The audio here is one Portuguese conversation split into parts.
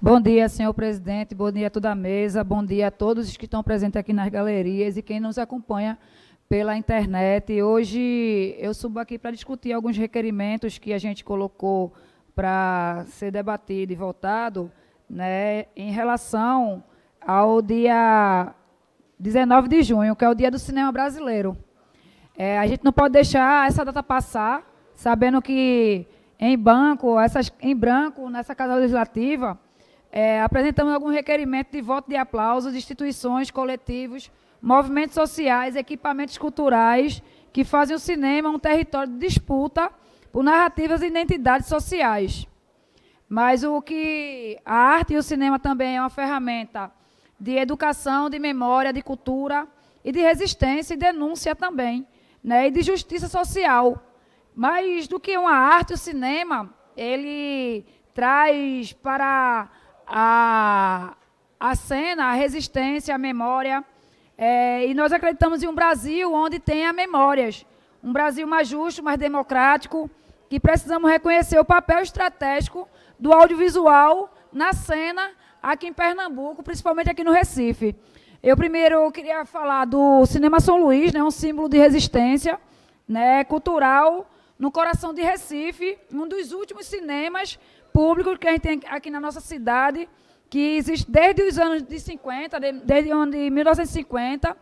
Bom dia, senhor presidente, bom dia a toda a mesa, bom dia a todos os que estão presentes aqui nas galerias e quem nos acompanha pela internet. Hoje eu subo aqui para discutir alguns requerimentos que a gente colocou para ser debatido e votado, né, em relação ao dia 19 de junho, que é o Dia do Cinema Brasileiro. A gente não pode deixar essa data passar, sabendo que em branco, nessa Casa Legislativa, apresentamos algum requerimento de voto de aplauso de instituições, coletivos, movimentos sociais, equipamentos culturais que fazem o cinema um território de disputa por narrativas e identidades sociais. Mas o que a arte e o cinema também é uma ferramenta de educação, de memória, de cultura e de resistência e denúncia também, né, e de justiça social. Mais do que uma arte, o cinema, ele traz para a cena a resistência, a memória, e nós acreditamos em um Brasil onde tenha memórias, um Brasil mais justo, mais democrático, que precisamos reconhecer o papel estratégico do audiovisual na cena aqui em Pernambuco, principalmente aqui no Recife. Eu primeiro queria falar do Cinema São Luís, né, um símbolo de resistência, né, cultural, no coração de Recife, um dos últimos cinemas públicos que a gente tem aqui na nossa cidade, que existe desde os anos de 50, desde o ano de 1950,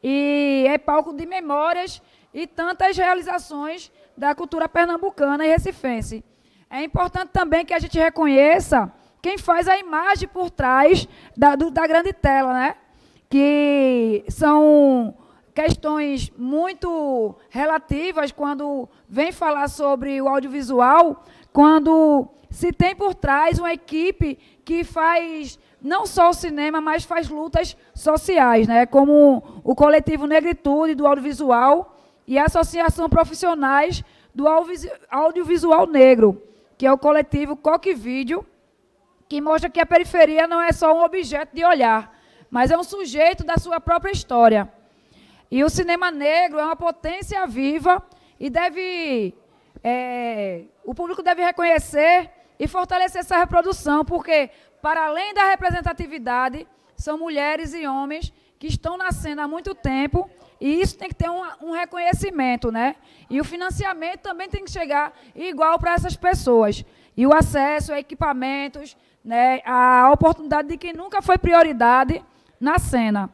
e é palco de memórias e tantas realizações da cultura pernambucana e recifense. É importante também que a gente reconheça quem faz a imagem por trás da grande tela, né? Que são questões muito relativas quando vem falar sobre o audiovisual, quando se tem por trás uma equipe que faz não só o cinema, mas faz lutas sociais, né? Como o coletivo Negritude do audiovisual e a Associação Profissionais do Audiovisual Negro, que é o coletivo Coque Vídeo, que mostra que a periferia não é só um objeto de olhar, mas é um sujeito da sua própria história. E o cinema negro é uma potência viva e o público deve reconhecer e fortalecer essa reprodução, porque, para além da representatividade, são mulheres e homens que estão na cena há muito tempo, e isso tem que ter um reconhecimento, né? E o financiamento também tem que chegar igual para essas pessoas. E o acesso a equipamentos, né, a oportunidade de quem nunca foi prioridade na cena.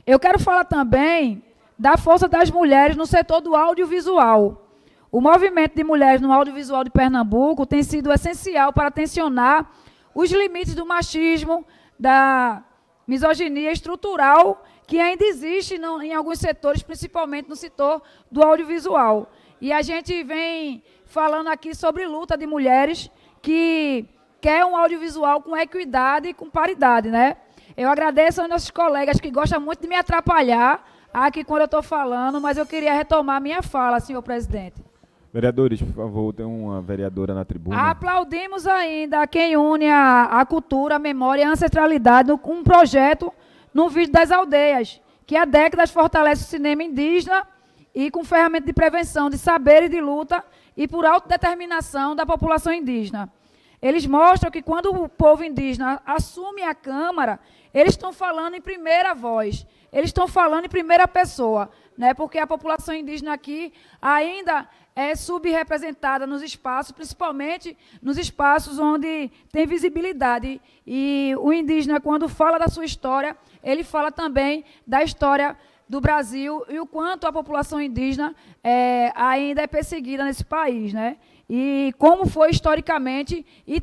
Eu quero falar também da força das mulheres no setor do audiovisual. O movimento de mulheres no audiovisual de Pernambuco tem sido essencial para tensionar os limites do machismo, da misoginia estrutural que ainda existe em alguns setores, principalmente no setor do audiovisual. E a gente vem falando aqui sobre luta de mulheres que quer um audiovisual com equidade e com paridade, né? Eu agradeço aos nossos colegas que gostam muito de me atrapalhar aqui quando eu estou falando, mas eu queria retomar a minha fala, senhor presidente. Vereadores, por favor, tem uma vereadora na tribuna. Aplaudimos ainda quem une a cultura, a memória e a ancestralidade com um projeto no Vídeo das Aldeias, que há décadas fortalece o cinema indígena e com ferramenta de prevenção de saber e de luta e por autodeterminação da população indígena. Eles mostram que quando o povo indígena assume a Câmara, eles estão falando em primeira voz, eles estão falando em primeira pessoa, né? Porque a população indígena aqui ainda é subrepresentada nos espaços, principalmente nos espaços onde tem visibilidade. E o indígena, quando fala da sua história, ele fala também da história do Brasil e o quanto a população indígena ainda é perseguida nesse país, né? E como foi historicamente, e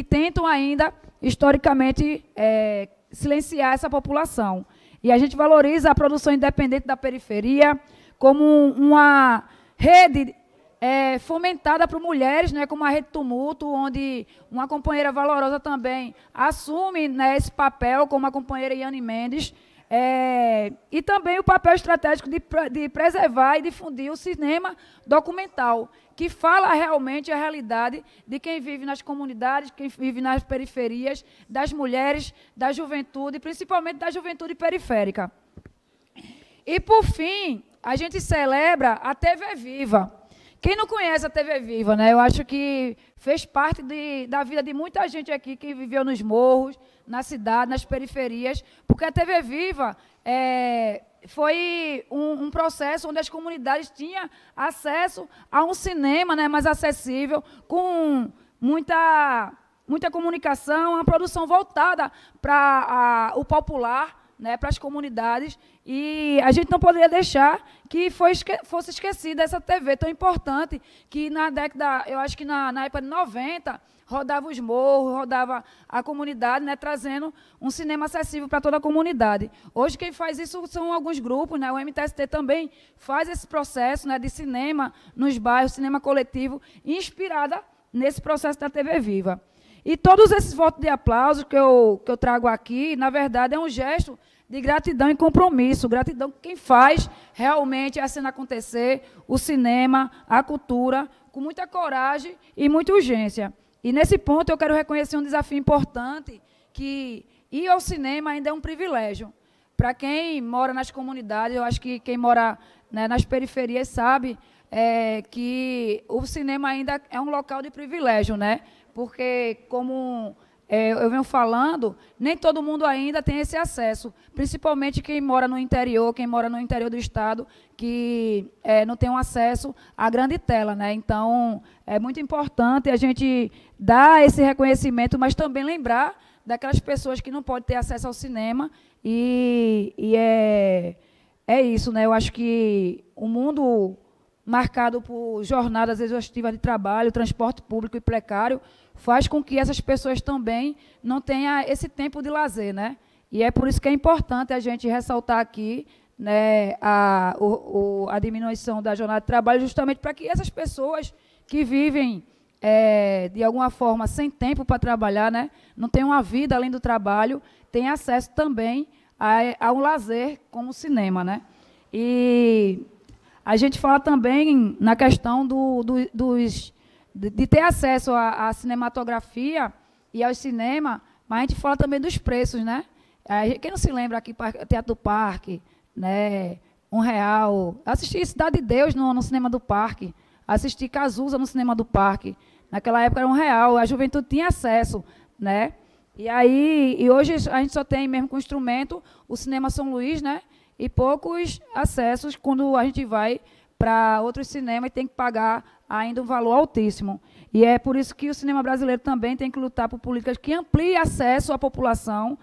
tentam ainda, historicamente, silenciar essa população. E a gente valoriza a produção independente da periferia como uma rede fomentada por mulheres, né, como a Rede Tumulto, onde uma companheira valorosa também assume, né, esse papel, como a companheira Yane Mendes, e também o papel estratégico de preservar e difundir o cinema documental, que fala realmente a realidade de quem vive nas comunidades, quem vive nas periferias, das mulheres, da juventude, principalmente da juventude periférica. E, por fim, a gente celebra a TV Viva, Quem não conhece a TV Viva, né? Eu acho que fez parte da vida de muita gente aqui que viveu nos morros, na cidade, nas periferias, porque a TV Viva foi um processo onde as comunidades tinham acesso a um cinema, né, mais acessível, com muita comunicação, uma produção voltada para o popular, né, para as comunidades, e a gente não poderia deixar que fosse esquecida essa TV tão importante, que na década, eu acho que na época de 90, rodava os morros, rodava a comunidade, né, trazendo um cinema acessível para toda a comunidade. Hoje quem faz isso são alguns grupos, né, o MTST também faz esse processo, né, de cinema nos bairros, cinema coletivo, inspirada nesse processo da TV Viva. E todos esses votos de aplauso que eu trago aqui, na verdade, é um gesto de gratidão e compromisso, gratidão com quem faz realmente a cena acontecer, o cinema, a cultura, com muita coragem e muita urgência. E, nesse ponto, eu quero reconhecer um desafio importante, que ir ao cinema ainda é um privilégio. Para quem mora nas comunidades, eu acho que quem mora, né, nas periferias sabe que o cinema ainda é um local de privilégio, né? Porque, como eu venho falando, nem todo mundo ainda tem esse acesso, principalmente quem mora no interior do estado, que não tem um acesso à grande tela, né? Então, é muito importante a gente dar esse reconhecimento, mas também lembrar daquelas pessoas que não podem ter acesso ao cinema, e é isso, né? Eu acho que o mundo marcado por jornadas exaustivas de trabalho, transporte público e precário, faz com que essas pessoas também não tenham esse tempo de lazer, né? E é por isso que é importante a gente ressaltar aqui, né, a diminuição da jornada de trabalho, justamente para que essas pessoas que vivem, de alguma forma, sem tempo para trabalhar, né, não tenham uma vida além do trabalho, tenham acesso também a um lazer como o cinema, né? E a gente fala também na questão de ter acesso à cinematografia e ao cinema, mas a gente fala também dos preços, né? Quem não se lembra aqui, Teatro do Parque, né, R$1. Assisti Cidade de Deus no cinema do Parque, assisti Cazuza no cinema do Parque. Naquela época era R$1, a juventude tinha acesso, né? E hoje a gente só tem, mesmo com instrumento, o Cinema São Luís, né? E poucos acessos quando a gente vai para outros cinemas e tem que pagar ainda um valor altíssimo. E é por isso que o cinema brasileiro também tem que lutar por políticas que ampliem acesso à população,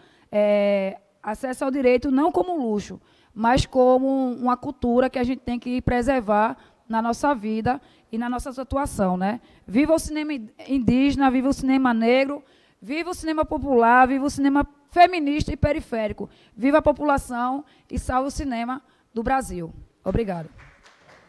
acesso ao direito não como luxo, mas como uma cultura que a gente tem que preservar na nossa vida e na nossa atuação, né? Viva o cinema indígena, viva o cinema negro, viva o cinema popular, viva o cinema feminista e periférico. Viva a população e salve o cinema do Brasil. Obrigada.